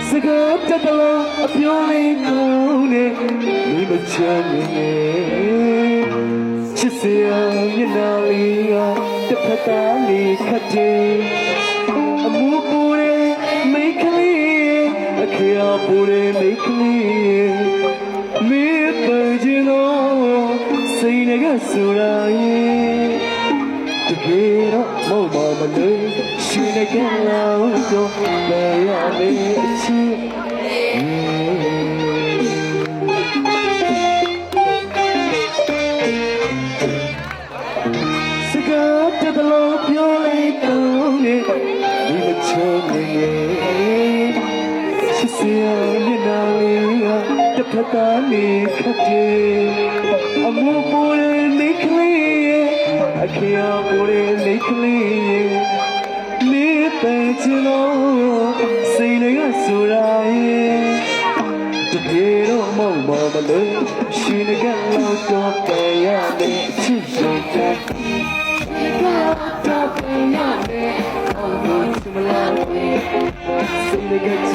စကားတက်တလို့အပြောလေးကောင်းနဲ့ဒီမချမ်းနေချစ်စရာမျက်နှာလေးကတစ်ဖက်သားလေးခတ်တယ်အမှုပူတဲ့မိတ်ကလေးအခရာပူတဲ့မိတ်ကလေးမေးပန်းခြင်းတော့စိတ်နဲ့ကဆိုတာရဲ့တကယ်တော့မဟုတ်ပါမလို့ရှင်နဲ့ကလာတော့လည်းရမယ်အချစ်စကားတက်လို့ပြောလိုက်တော့လေဒီမချမ်းနေချစ်စရာမျက်နှာလေးကတစ်ဖက်သားလေးခတ်တယ်အမှုပေါ်တဲ့မိတ်ကလေးအခရာပေါ်တဲ့မိတ်ကလေးမေးပန်းချင်လို့စိတ်လေးကဆိုတာရဲ့တကယ်တော့မဟုတ်ပါမလို့ရှင်ကလောက်တော့ပြရမယ်ချစ်ရှင်တဲ့တော့ပြရမယ်အော်ချမလာစိတ်လေးက